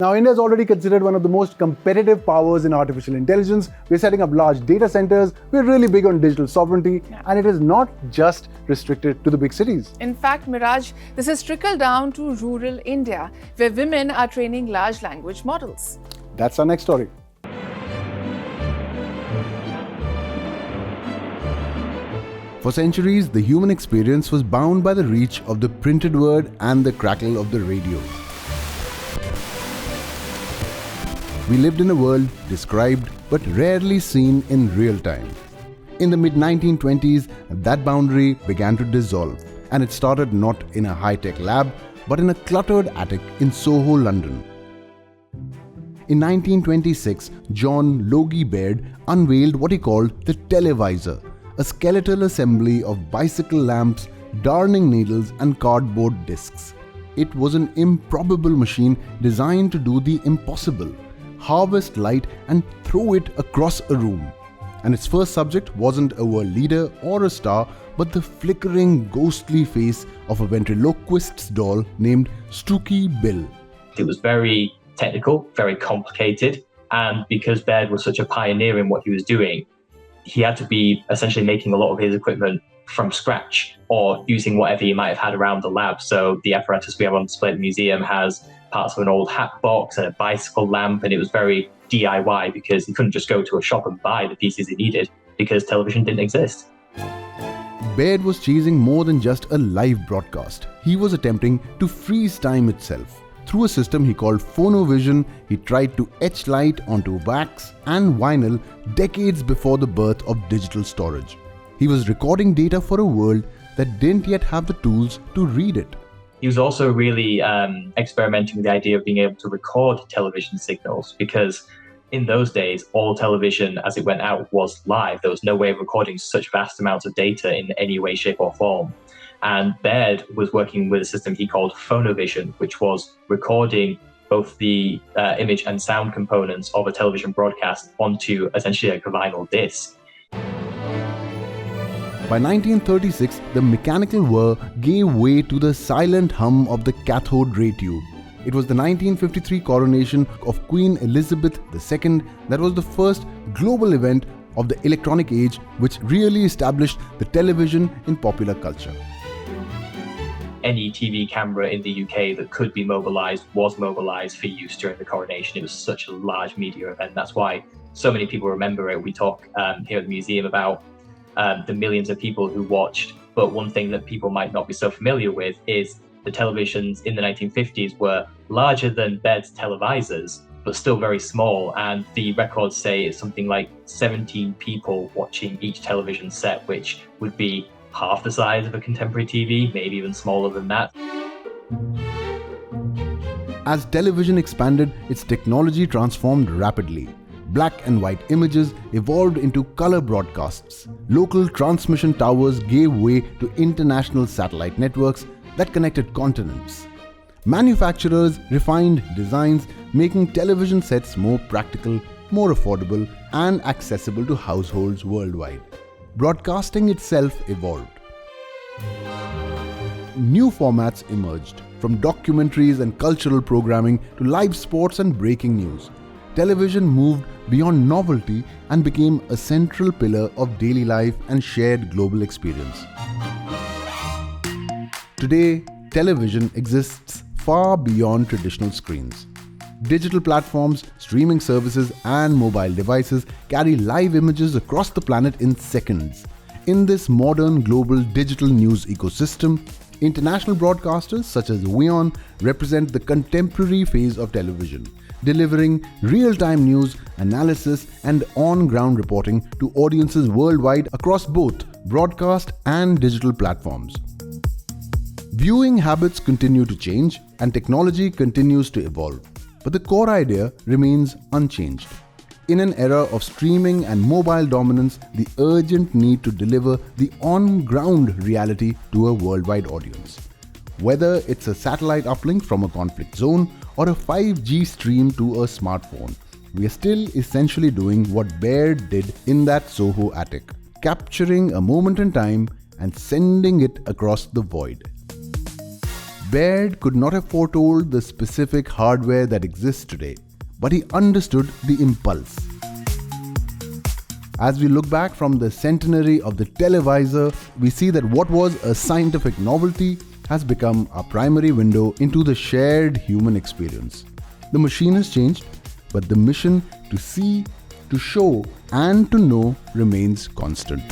Now, India is already considered one of the most competitive powers in artificial intelligence. We're setting up large data centers. We're really big on digital sovereignty. And it is not just restricted to the big cities. In fact, Miraj, this has trickled down to rural India, where women are training large language models. That's our next story. For centuries, the human experience was bound by the reach of the printed word and the crackle of the radio. We lived in a world described but rarely seen in real time. In the mid-1920s, that boundary began to dissolve, and it started not in a high-tech lab, but in a cluttered attic in Soho, London. In 1926, John Logie Baird unveiled what he called the televisor, a skeletal assembly of bicycle lamps, darning needles and cardboard discs. It was an improbable machine designed to do the impossible: harvest light and throw it across a room. And its first subject wasn't a world leader or a star, but the flickering, ghostly face of a ventriloquist's doll named Stooky Bill. It was very technical, very complicated, and because Baird was such a pioneer in what he was doing, he had to be essentially making a lot of his equipment from scratch or using whatever he might have had around the lab. So the apparatus we have on display at the museum has parts of an old hat box and a bicycle lamp, and it was very DIY because he couldn't just go to a shop and buy the pieces he needed because television didn't exist. Baird was chasing more than just a live broadcast. He was attempting to freeze time itself. Through a system he called phonovision, he tried to etch light onto wax and vinyl decades before the birth of digital storage. He was recording data for a world that didn't yet have the tools to read it. He was also really experimenting with the idea of being able to record television signals, because in those days, all television as it went out was live. There was no way of recording such vast amounts of data in any way, shape or form. And Baird was working with a system he called phonovision, which was recording both the image and sound components of a television broadcast onto essentially like a vinyl disc. By 1936, the mechanical whir gave way to the silent hum of the cathode ray tube. It was the 1953 coronation of Queen Elizabeth II that was the first global event of the electronic age, which really established the television in popular culture. Any TV camera in the UK that could be mobilized was mobilized for use during the coronation. It was such a large media event. That's why so many people remember it. We talk here at the museum about the millions of people who watched. But one thing that people might not be so familiar with is the televisions in the 1950s were larger than Baird's televisors, but still very small. And the records say it's something like 17 people watching each television set, which would be half the size of a contemporary TV, maybe even smaller than that. As television expanded, its technology transformed rapidly. Black and white images evolved into color broadcasts. Local transmission towers gave way to international satellite networks that connected continents. Manufacturers refined designs, making television sets more practical, more affordable, and accessible to households worldwide. Broadcasting itself evolved. New formats emerged, from documentaries and cultural programming to live sports and breaking news. Television moved beyond novelty and became a central pillar of daily life and shared global experience. Today, television exists far beyond traditional screens. Digital platforms, streaming services, and mobile devices carry live images across the planet in seconds. In this modern global digital news ecosystem, international broadcasters such as WION represent the contemporary phase of television, delivering real-time news, analysis, and on-ground reporting to audiences worldwide across both broadcast and digital platforms. Viewing habits continue to change and technology continues to evolve, but the core idea remains unchanged. In an era of streaming and mobile dominance, the urgent need to deliver the on-ground reality to a worldwide audience. Whether it's a satellite uplink from a conflict zone or a 5G stream to a smartphone, we are still essentially doing what Baird did in that Soho attic, capturing a moment in time and sending it across the void. Baird could not have foretold the specific hardware that exists today, but he understood the impulse. As we look back from the centenary of the televisor, we see that what was a scientific novelty has become our primary window into the shared human experience. The machine has changed, but the mission to see, to show, and to know remains constant.